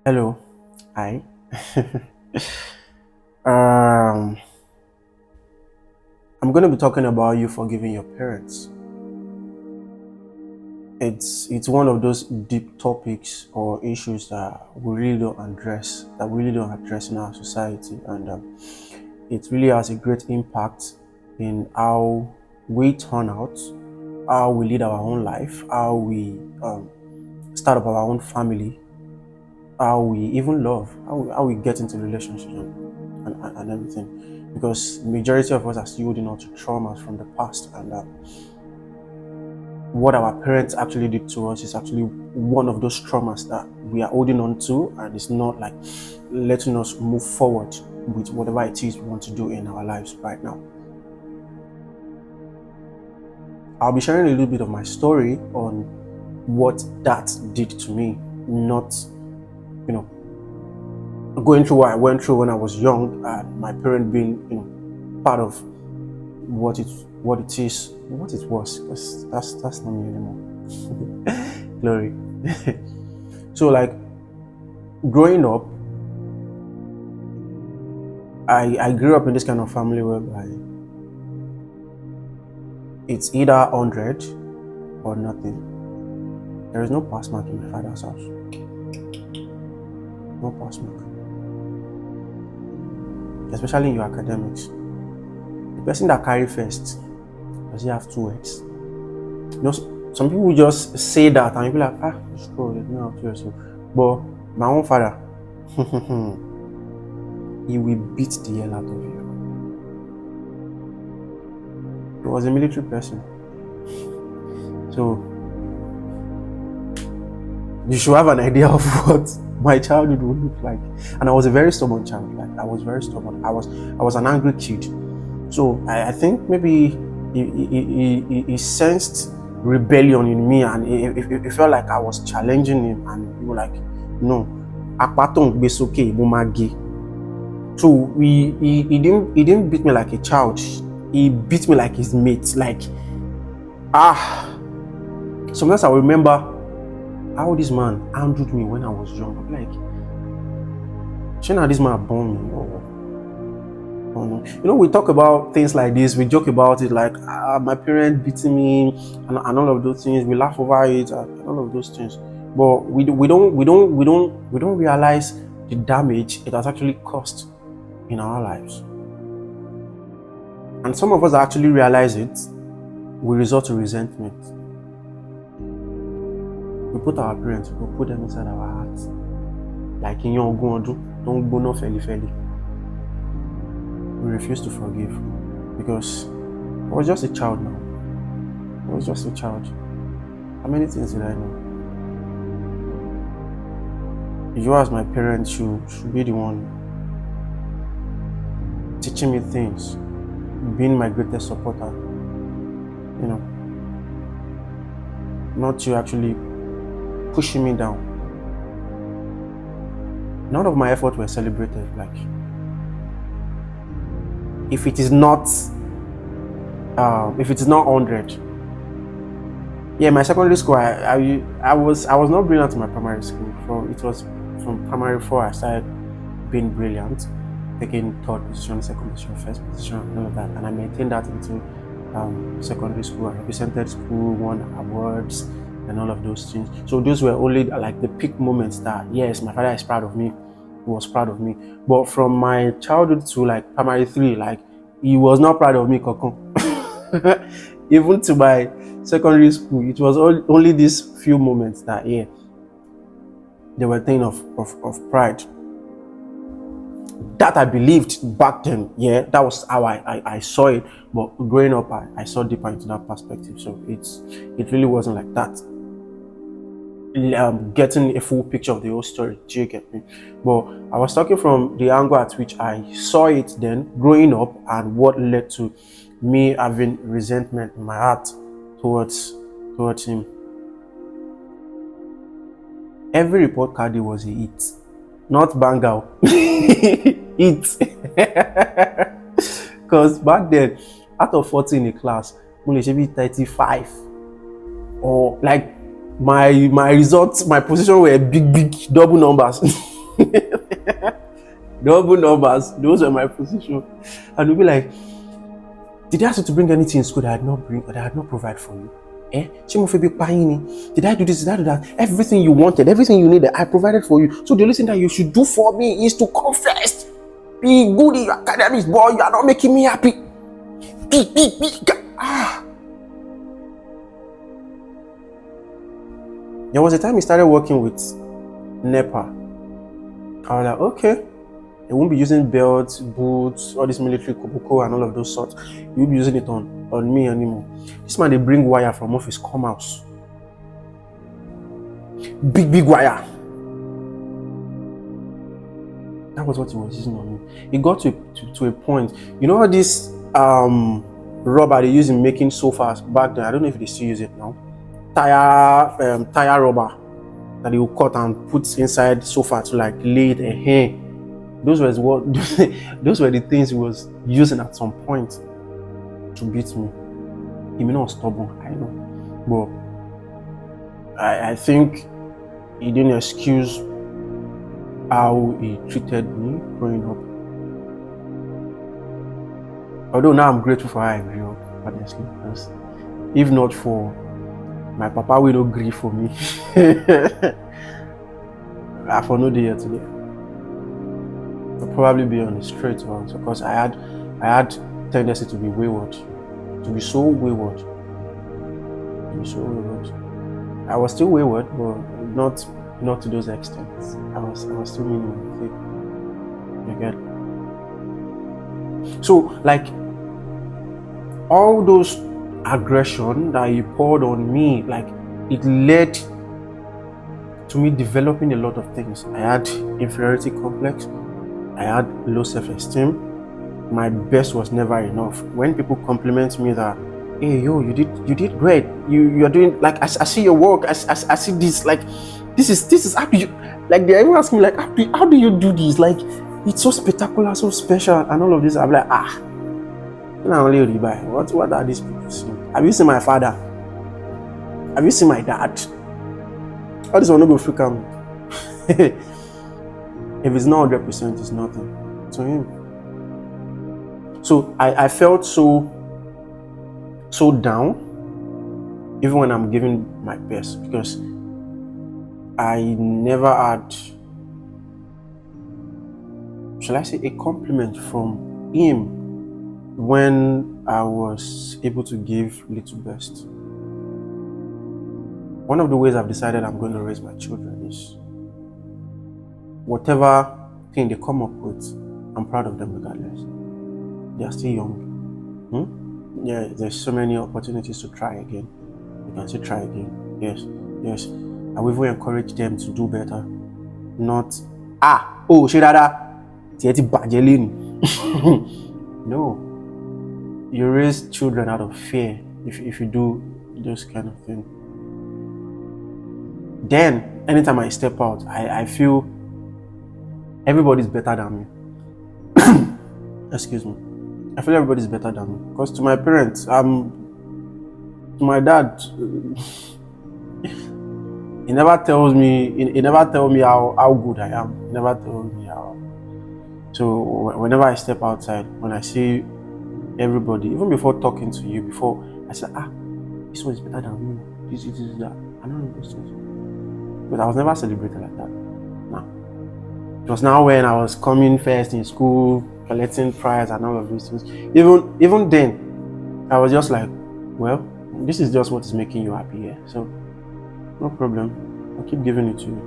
Hello. Hi. um, I'm going to be talking about you forgiving your parents. It's one of those deep topics or issues that we really don't address in our society, and it really has a great impact in how we turn out, how we lead our own life, how we start up our own family, how we even love, how we get into relationships and everything. Because majority of us are still holding on to traumas from the past, and what our parents actually did to us is actually one of those traumas that we are holding on to, and it's not like letting us move forward with whatever it is we want to do in our lives right now. I'll be sharing a little bit of my story on what that did to me, not going through what I went through when I was young, and my parent being part of what it was. That's not me anymore. Glory. So like growing up, I grew up in this kind of family whereby it's either 100 or nothing. There is no pass mark in my father's house. No pass mark. Especially in your academics. The person that carry first, does he have 2x? Some people just say that and you'll be like, it's cool, they don't have 2x. But my own father, he will beat the hell out of you. He was a military person. So you should have an idea of what my childhood would look like. And I was a very stubborn child. I was very stubborn. I was an angry kid. So I think maybe he sensed rebellion in me, and it felt like I was challenging him, and he was like, no, akpatong be okay, bumagi. So he didn't beat me like a child. He beat me like his mate. Sometimes I remember how this man handled me when I was young. I'm like, Shana, this man born me. We talk about things like this. We joke about it, like my parents beating me and all of those things. We laugh over it and all of those things. But we don't realize the damage it has actually caused in our lives. And some of us actually realize it, we resort to resentment. We put our parents, we put them inside our hearts. Like in your don't go no feli. We refuse to forgive because I was just a child now. I was just a child. How many things did I know? You as my parents should be the one teaching me things, being my greatest supporter. Not you actually pushing me down. None of my efforts were celebrated. Like, if it is not 100, my secondary school, I was not brilliant in my primary school. It was from primary 4 I started being brilliant, taking 3rd position, 2nd position, 1st position, and all of that, and I maintained that into secondary school. I represented school, won awards and all of those things. So those were only like the peak moments that, yes, my father is proud of me. He was proud of me. But from my childhood to like primary 3, like he was not proud of me, even to my secondary school, it was only these few moments that they were thing of pride. That I believed back then, that was how I saw it. But growing up, I saw deeper into that perspective. So it really wasn't like that. Getting a full picture of the whole story, do you get me? But I was talking from the angle at which I saw it then, growing up, and what led to me having resentment in my heart towards him. Every report card was a hit, not bang out. Hit. Because back then, out of 40 in a class, only should be 35, or like my results, my position were big double numbers. Double numbers. Those were my position. And we'll be like, did I ask you to bring anything in school that I had not bring or that I had not provide for you? Eh? Did I do this? Did I do that? Everything you wanted, everything you needed, I provided for you. So the only thing that you should do for me is to come first. Be good in your academics, boy. You are not making me happy. There was a time he started working with NEPA. I was like, okay. They won't be using belts, boots, all this military koboko and all of those sorts. You won't be using it on me anymore. This man, they bring wire from office, come house. Big wire. That was what he was using on me. It got to a point. You know how this rubber they use in making sofas back then? I don't know if they still use it now. Tire rubber that they will cut and put inside sofa to like lay it hair. Those were the things he was using at some point to beat me. He may not stubborn, I know, but I think he didn't excuse how he treated me growing up. Although now I'm grateful for how I grew up, honestly, because if not for my papa, will not grieve for me. I for no day here today. I'll probably be on the straight ones because I had tendency to be wayward, to be so wayward. I was still wayward, but not to those extents. I was still meaning. You get? So like all those aggression that he poured on me, like it led to me developing a lot of things. I had inferiority complex. I had low self-esteem. My best was never enough. When people compliment me that, hey yo, you did great. You're doing like I see your work. I see this like this is how do you like they even ask me like how do you do this? Like it's so spectacular, so special, and all of this. I'm like not only Ribai. What are these people seeing? Have you seen my father? Have you seen my dad? All this one no go freak out. If it's not 100%, it's nothing to him. So I felt so down, even when I'm giving my best, because I never had, shall I say, a compliment from him when I was able to give little best. One of the ways I've decided I'm going to raise my children is whatever thing they come up with, I'm proud of them regardless. They are still young. Yeah, there's so many opportunities to try again. You can still try again. Yes. I will even encourage them to do better. Not, Shedada, no. You raise children out of fear if you do those kind of things. Then, anytime I step out, I feel everybody's better than me. Excuse me. I feel everybody's better than me. Because to my parents, to my dad, he never tells me how good I am. He never tells me how. So whenever I step outside, when I see everybody, even before talking to you, before I say, this one is better than me. This, that. I don't know those things. But I was never celebrated like that. No. It was now when I was coming first in school, collecting prize and all of these things. Even then, I was just like, well, this is just what is making you happy here. So, no problem. I'll keep giving it to you.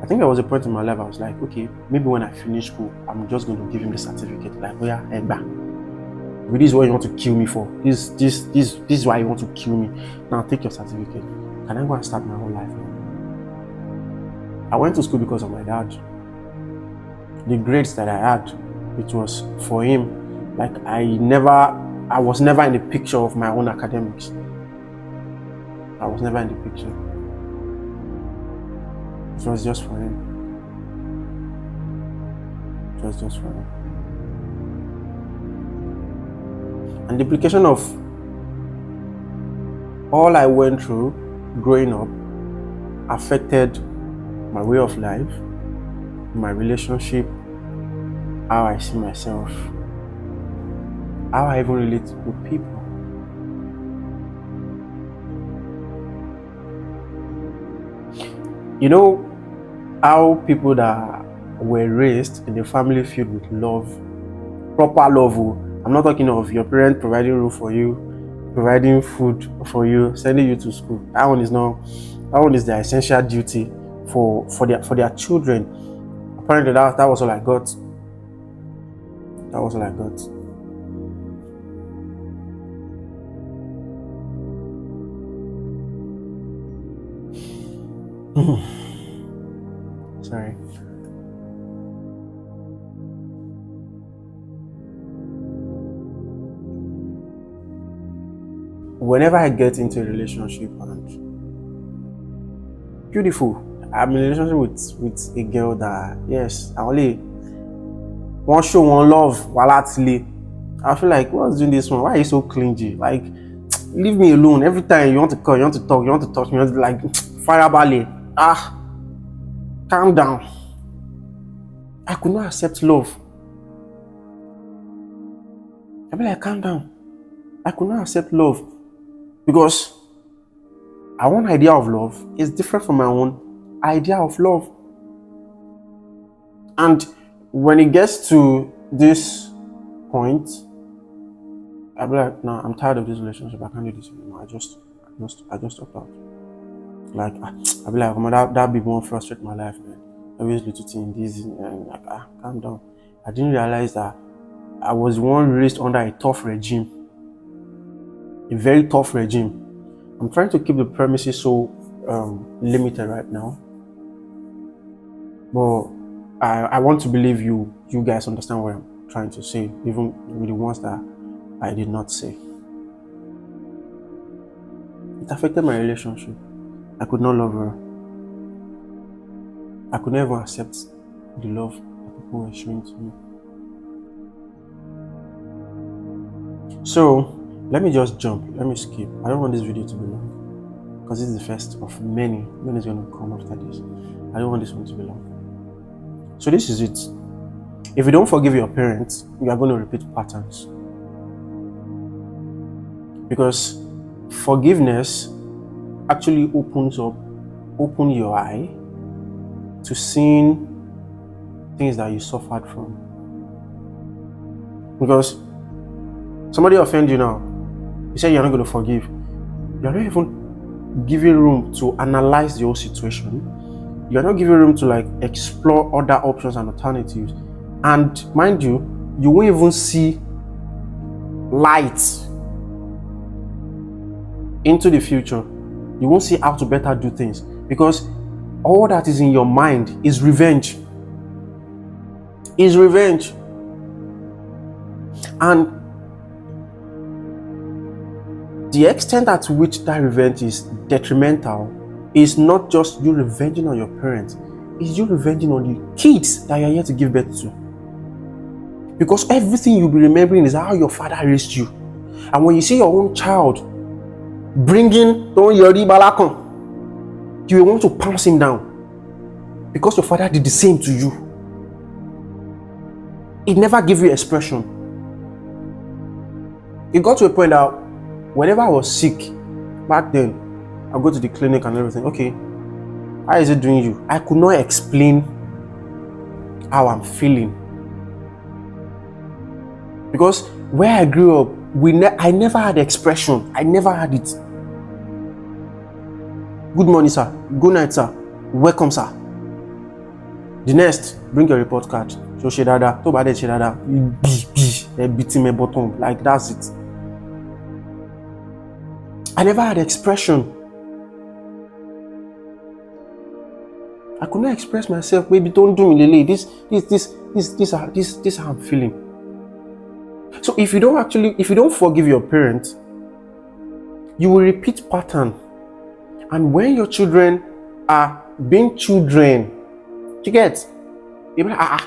I think there was a point in my life I was like, okay, maybe when I finish school, I'm just going to give him the certificate. Like, oh yeah, this is what you want to kill me for. This is why you want to kill me. Now take your certificate. Can I go and start my whole life now? I went to school because of my dad. The grades that I had, it was for him. Like I was never in the picture of my own academics. I was never in the picture. It was just for him. It was just for him. And the implication of all I went through growing up affected my way of life, my relationship, how I see myself, how I even relate with people. You know how people that were raised in a family filled with love, proper love. I'm not talking of your parents providing room for you, providing food for you, sending you to school. That one is their essential duty for their children. Apparently that was all I got. That was all I got. Sorry. Whenever I get into a relationship and beautiful, I'm in a relationship with a girl that, yes, I only want show one love while actually I feel like, what's doing this one? Why are you so clingy? Like, leave me alone. Every time you want to call, you want to talk, you want to touch me, you want to like fire ballet. Calm down. I could not accept love. I be like, calm down. I could not accept love because our own idea of love is different from my own idea of love. And when it gets to this point, I'll be like, no, I'm tired of this relationship. I can't do this anymore. I just stopped out. Like, I'll be like, that big one frustrate my life, man. Every little thing, this, and like, calm down. I didn't realize that I was one raised under a tough regime, a very tough regime. I'm trying to keep the premises so limited right now, but I want to believe you guys understand what I'm trying to say, even with the ones that I did not say. It affected my relationship. I could not love her. I could never accept the love that people were showing to me. So let me just jump. Let me skip. I don't want this video to be long because this is the first of many. When is going to come after this? I don't want this one to be long. So this is it. If you don't forgive your parents, you are going to repeat patterns. Because forgiveness actually opens your eye to seeing things that you suffered from. Because somebody offends you now, you say you're not going to forgive. You're not even giving room to analyze the whole situation. You're not giving room to like explore other options and alternatives. And mind you, you won't even see light into the future. You won't see how to better do things because all that is in your mind is revenge. Is revenge. And the extent at which that revenge is detrimental is not just you revenging on your parents, it's you revenging on the kids that you're here to give birth to. Because everything you'll be remembering is how your father raised you. And when you see your own child bringing Yori Balakon, you will want to pounce him down because your father did the same to you. It never gave you expression. It got to a point that whenever I was sick back then, I go to the clinic and everything. Okay, how is it doing you? I could not explain how I'm feeling because where I grew up, I never had expression. I never had it. Good morning, sir. Good night, sir. Welcome, sir. The next, bring your report card. So shedada, to bade shedada, they beating my bottom. Like that's it. I never had expression. I could not express myself. Baby, don't do me, Lele. This how I'm feeling. So if you don't forgive your parents, you will repeat pattern. And when your children are being children, you get, you be like,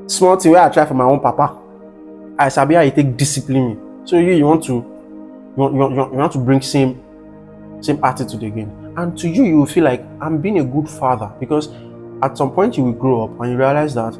small thing where I try for my own papa. I sabi how you take discipline me. So you want to bring same attitude again. And to you, you will feel like, I'm being a good father. Because at some point you will grow up and you realize that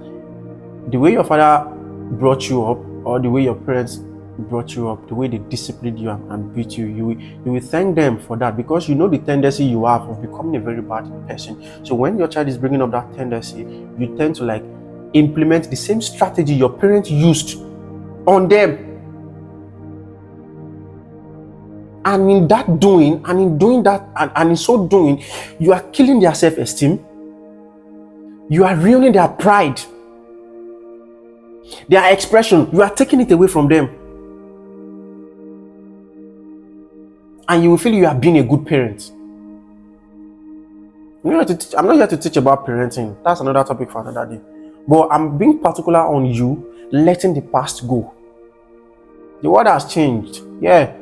the way your father brought you up, or the way your parents brought you up, the way they disciplined you and beat you, you will thank them for that, because you know the tendency you have of becoming a very bad person. So when your child is bringing up that tendency, you tend to like implement the same strategy your parents used on them. And in that doing, and in doing that, and in so doing, you are killing their self-esteem. You are ruining their pride, their expression. You are taking it away from them. And you will feel you are being a good parent. I'm not here to teach about parenting. That's another topic for another day. But I'm being particular on you letting the past go. The world has changed. Yeah.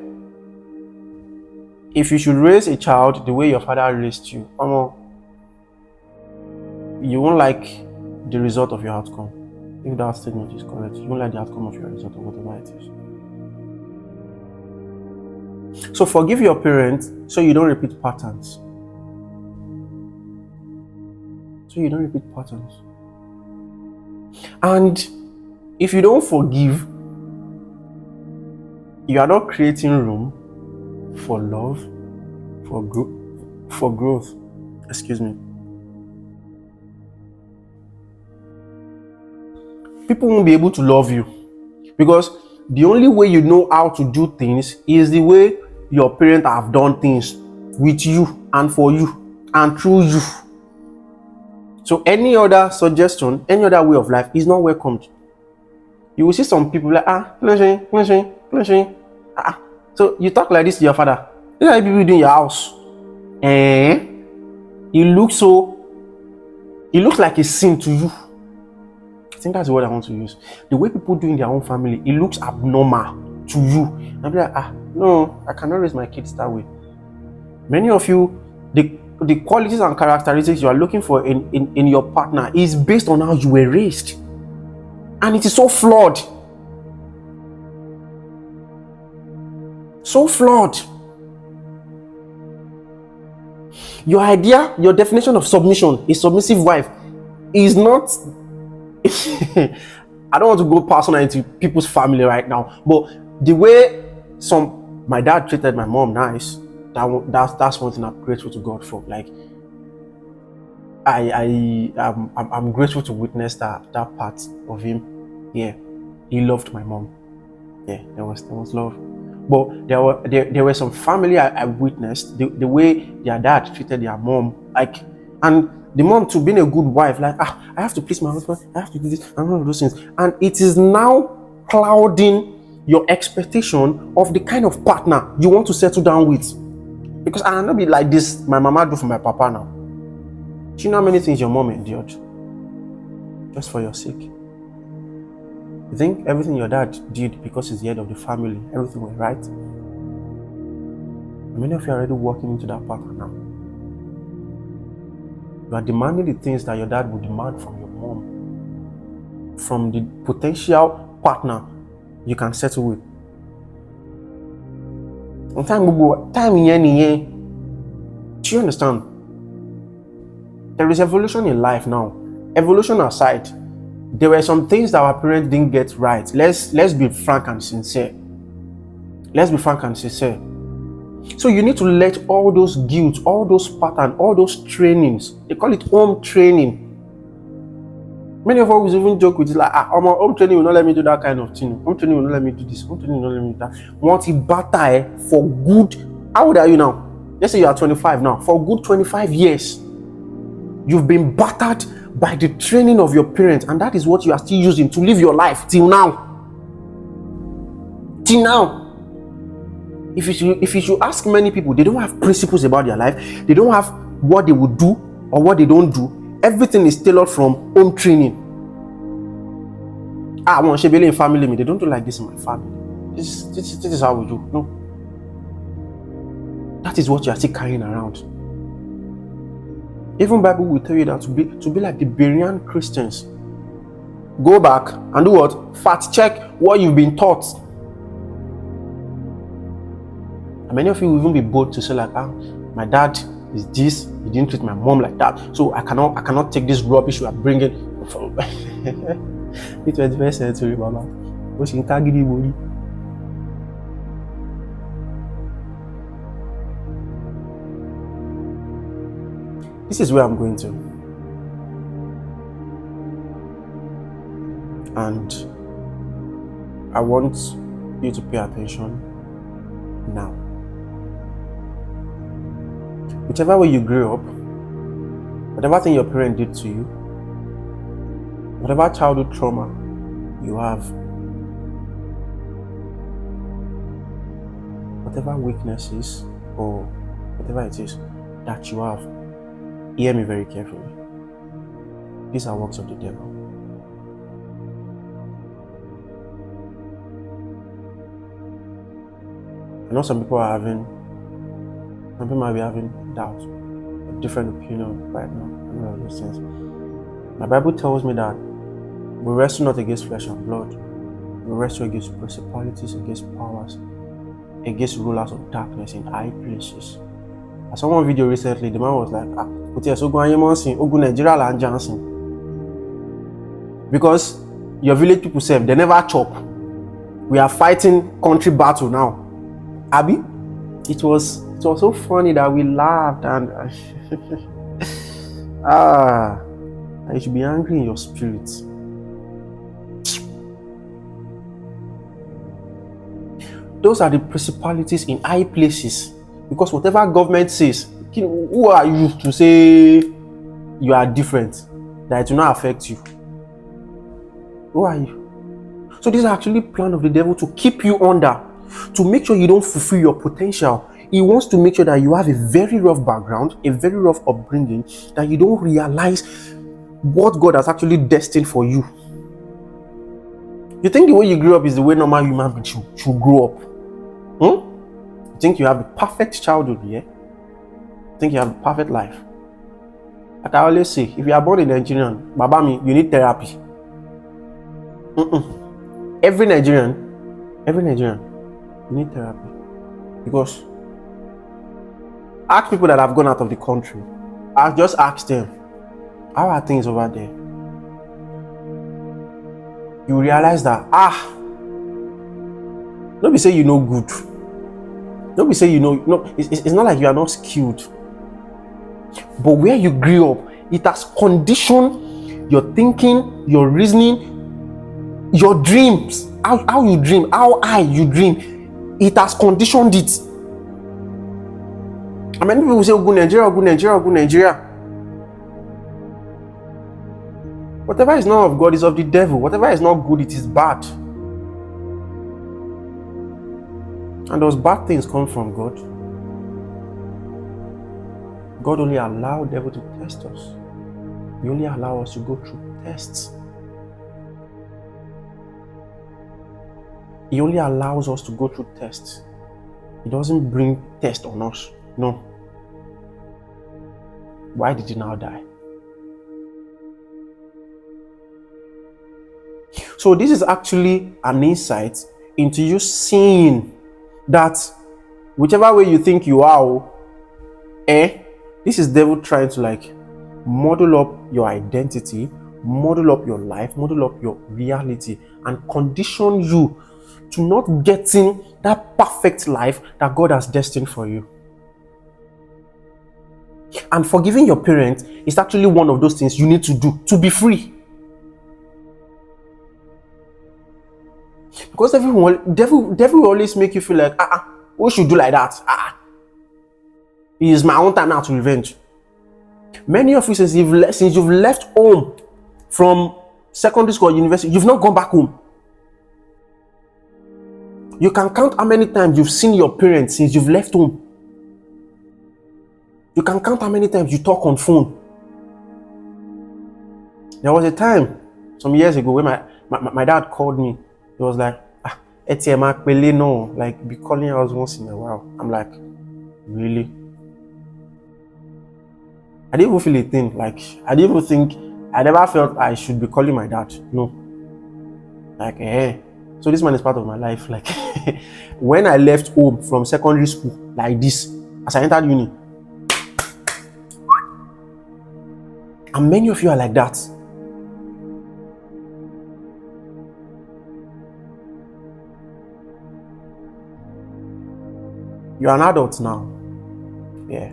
If you should raise a child the way your father raised you, you won't like the result of your outcome. If that statement is correct, you won't like the outcome of your result or whatever it is. So forgive your parents so you don't repeat patterns. And if you don't forgive, you are not creating room for love, for growth. Excuse me. People won't be able to love you, because the only way you know how to do things is the way your parents have done things with you and for you and through you. So any other suggestion, any other way of life is not welcomed. You will see some people like, so you talk like this to your father. This is how people do in your house. It looks like a sin to you. I think that's the word I want to use. The way people do in their own family, it looks abnormal to you. And be like, no, I cannot raise my kids that way. Many of you, the qualities and characteristics you are looking for in your partner is based on how you were raised. And it is so flawed. So flawed. Your idea, your definition of submission, a submissive wife, is not... I don't want to go personal into people's family right now, but the way my dad treated my mom nice, that's one thing I'm grateful to God for. Like, I'm grateful to witness that part of him. Yeah, he loved my mom. Yeah, there was love. But there were some family I witnessed the way their dad treated their mom, like, and the mom to being a good wife, like, I have to please my husband, I have to do this, and all of those things. And it is now clouding your expectation of the kind of partner you want to settle down with. Because I cannot be like this, my mama do for my papa now. Do you know how many things your mom endured? Just for your sake. You think everything your dad did because he's the head of the family, everything went right? Many of you are already walking into that pattern now. You are demanding the things that your dad would demand from your mom, from the potential partner you can settle with. Do you understand? There is evolution in life now. Evolution aside, there were some things that our parents didn't get right. Let's be frank and sincere. So you need to let all those guilt, all those patterns, all those trainings, they call it home training. Many of us even joke with it like, my home training will not let me do that kind of thing. Home training will not let me do this. Home training will not let me do that. Want it better for good. How old are you now? Let's say you are 25 now. For good 25 years, you've been battered by the training of your parents, and that is what you are still using to live your life till now. If you should ask many people, they don't have principles about their life. They don't have what they would do or what they don't do. Everything is tailored from home training. I want to be in family. They don't do like this in my family. This is how we do. No. That is what you are still carrying around. Even Bible will tell you that to be like the Berean Christians. Go back and do what? Fact check what you've been taught. And many of you will even be bold to say like, my dad is this. You didn't treat my mom like that, so I cannot take this rubbish you are bringing. It was very century, Baba. This is where I'm going to. And I want you to pay attention now. Whichever way you grew up, whatever thing your parent did to you, whatever childhood trauma you have, whatever weaknesses or whatever it is that you have, hear me very carefully. These are works of the devil. I know some people might be having doubts, a different opinion right now. I know that makes sense. My Bible tells me that we wrestle not against flesh and blood. We wrestle against principalities, against powers, against rulers of darkness in high places. I saw one video recently, the man was like, because your village people say they never chop. We are fighting country battle now. Abby, it was so funny that we laughed and you should be angry in your spirit. Those are the principalities in high places, because whatever government says, who are you to say you are different, that it will not affect you? Who are you? So this is actually a plan of the devil to keep you under, to make sure you don't fulfill your potential. He wants to make sure that you have a very rough background, a very rough upbringing, that you don't realize what God has actually destined for you. You think the way you grew up is the way normal human beings should grow up? You think you have a perfect childhood, yeah? You think you have a perfect life? Like I always say, if you are born in Nigeria, Babami, you need therapy. Every Nigerian, you need therapy. Because ask people that have gone out of the country. I just ask them, how are things over there? You realize that, don't be say you know good. Don't be say you know, no, it's not like you are not skilled. But where you grew up, it has conditioned your thinking, your reasoning, your dreams, how you dream, how high you dream. It has conditioned it. And many people say, go Nigeria. Whatever is not of God is of the devil. Whatever is not good, it is bad. And those bad things come from God. God only allows the devil to test us. He only allows us to go through tests. He only allows us to go through tests. He doesn't bring tests on us. No. Why did he now die? So this is actually an insight into you seeing that whichever way you think you are, this is devil trying to model up your identity, model up your life, model up your reality, and condition you to not getting that perfect life that God has destined for you. And forgiving your parents is actually one of those things you need to do to be free. Because devil will always make you feel like, what should do like that? It is my own time now to revenge. Many of you, since you've left home from secondary school or university, you've not gone back home. You can count how many times you've seen your parents since you've left home. You can count how many times you talk on phone. There was a time, some years ago, when my dad called me. He was like, be calling us once in a while. I'm like, really? I didn't even feel a thing. I never felt I should be calling my dad. No. So this man is part of my life. When I left home from secondary school, like this, as I entered uni, And many of you are like that. You're an adult now. Yeah.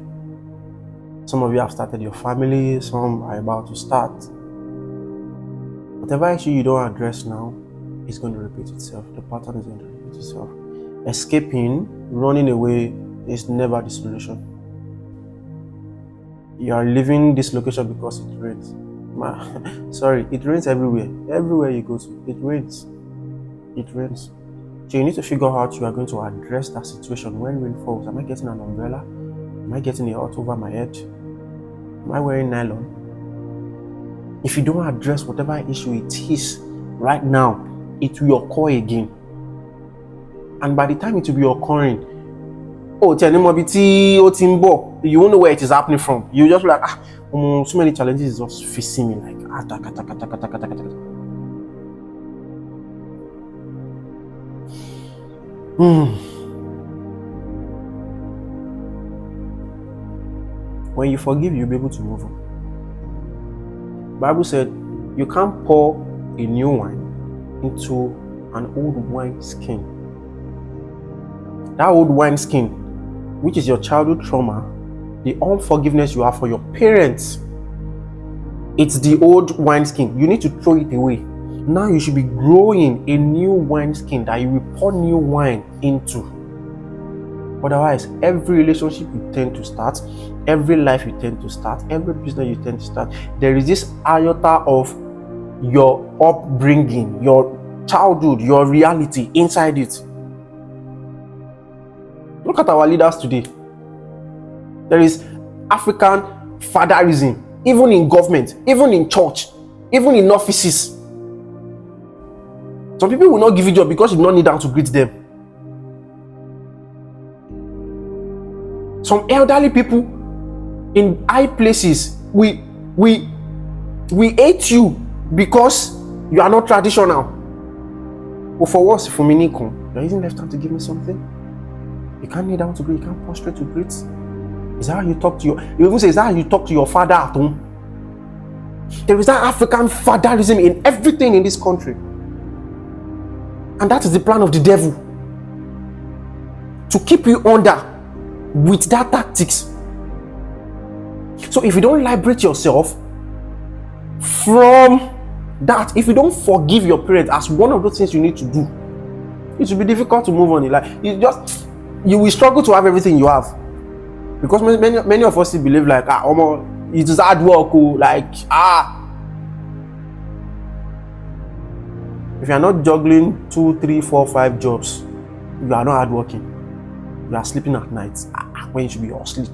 Some of you have started your family, some are about to start. Whatever issue you don't address now is going to repeat itself. The pattern is going to repeat itself. Escaping, running away is never the solution. You are leaving this location because it rains. Sorry, it rains everywhere. Everywhere you go to, it rains. It rains. So you need to figure out how you are going to address that situation when rain falls. Am I getting an umbrella? Am I getting a hat over my head? Am I wearing nylon? If you don't address whatever issue it is right now, it will occur again. And by the time it will be occurring, you won't know where it is happening from. You just be like, so many challenges just facing me, like When you forgive, you'll be able to move on. Bible said you can't pour a new wine into an old wine skin. That old wine skin, which is your childhood trauma, the unforgiveness you have for your parents, it's the old wine skin. You need to throw it away. Now you should be growing a new wine skin that you will pour new wine into. Otherwise, every relationship you tend to start, every life you tend to start, every business you tend to start, there is this iota of your upbringing, your childhood, your reality inside it. Look at our leaders today. There is African fatherism, even in government, even in church, even in offices. Some people will not give you a job because you do not need them to greet them. Some elderly people in high places, we hate you because you are not traditional. But for what? For me, you're using left hand to give me something. You can't kneel down to greet. You can't prostrate to greet. Is that how you talk to your? You even say, is that how you talk to your father at home? There is that African fatherism in everything in this country, and that is the plan of the devil to keep you under with that tactics. So if you don't liberate yourself from that, if you don't forgive your parents as one of those things you need to do, it will be difficult to move on in life. You will struggle to have everything you have, because many of us believe like it is hard work, if you are not juggling 2, 3, 4, 5 jobs, you are not hardworking. You are sleeping at night when you should be asleep.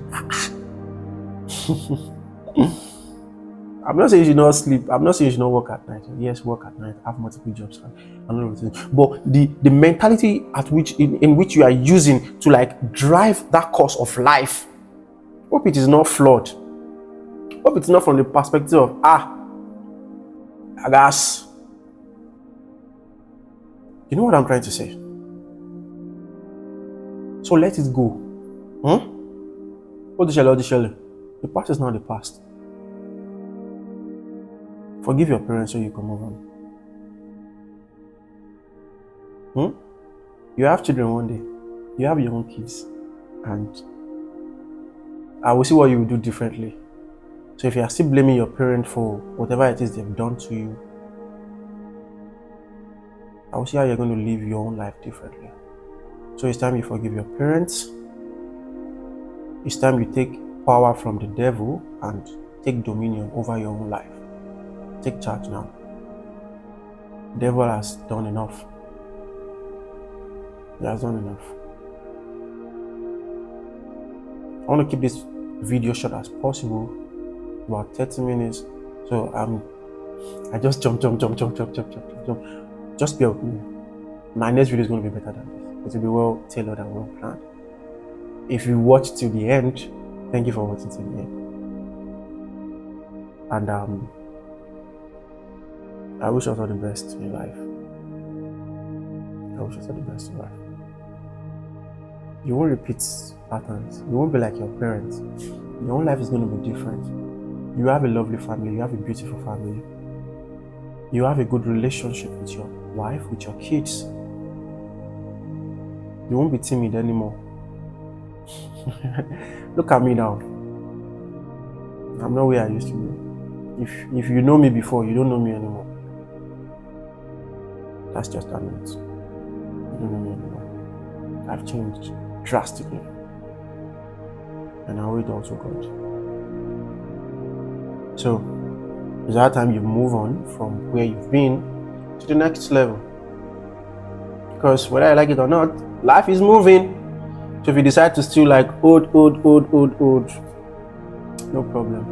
I'm not saying you should not sleep. I'm not saying you should not work at night. Yes, work at night, have multiple jobs, and everything. But the mentality in which you are using to drive that course of life, hope it is not flawed. Hope it's not from the perspective of I guess. You know what I'm trying to say? So let it go. The past is not the past. Forgive your parents so you can move on. You have children one day. You have your own kids. And I will see what you will do differently. So if you are still blaming your parent for whatever it is they've done to you, I will see how you're going to live your own life differently. So it's time you forgive your parents. It's time you take power from the devil and take dominion over your own life. Take charge now. The devil has done enough. He has done enough. I want to keep this video short as possible, about 30 minutes. So I just jump. Just bear with me. My next video is going to be better than this. It will be well tailored and well planned. If you watch till the end, thank you for watching till the end. And I wish you all the best in your life. I wish you all the best in life. You won't repeat patterns. You won't be like your parents. Your own life is going to be different. You have a lovely family, you have a beautiful family. You have a good relationship with your wife, with your kids. You won't be timid anymore. Look at me now. I'm not where I used to be. If you know me before, you don't know me anymore. That's just that it. You don't know me anymore. I've changed drastically. And I owe it all to God. So, it's that time you move on from where you've been to the next level. Because whether I like it or not, life is moving. So if you decide to still like old, no problem.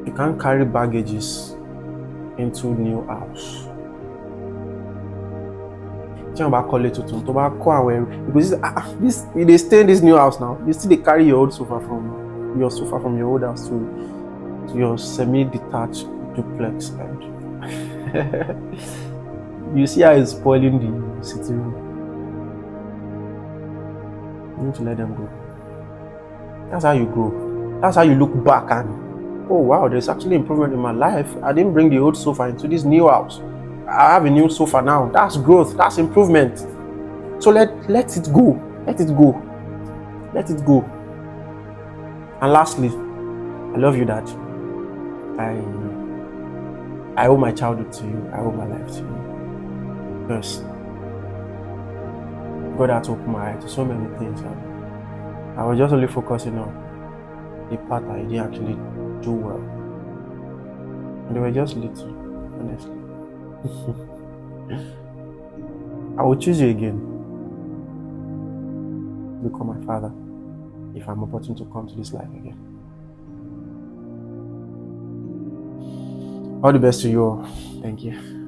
You can't carry baggages into new house. Because this they stay in this new house now. You still they carry your old sofa from your old house to your semi-detached duplex, and you see how it's spoiling the sitting room. You need to let them go. That's how you grow. That's how you look back and, oh wow, there's actually improvement in my life. I didn't bring the old sofa into this new house. I have a new sofa now. That's growth. That's improvement. So let it go. Let it go. Let it go. And lastly, I love you, Dad. I owe my childhood to you. I owe my life to you. Because God had to open my eyes to so many things. I was just only focusing on the part I didn't actually do well. And they were just little, honestly. I will choose you again. Become my father if I'm opportune to come to this life again. All the best to you all. Thank you.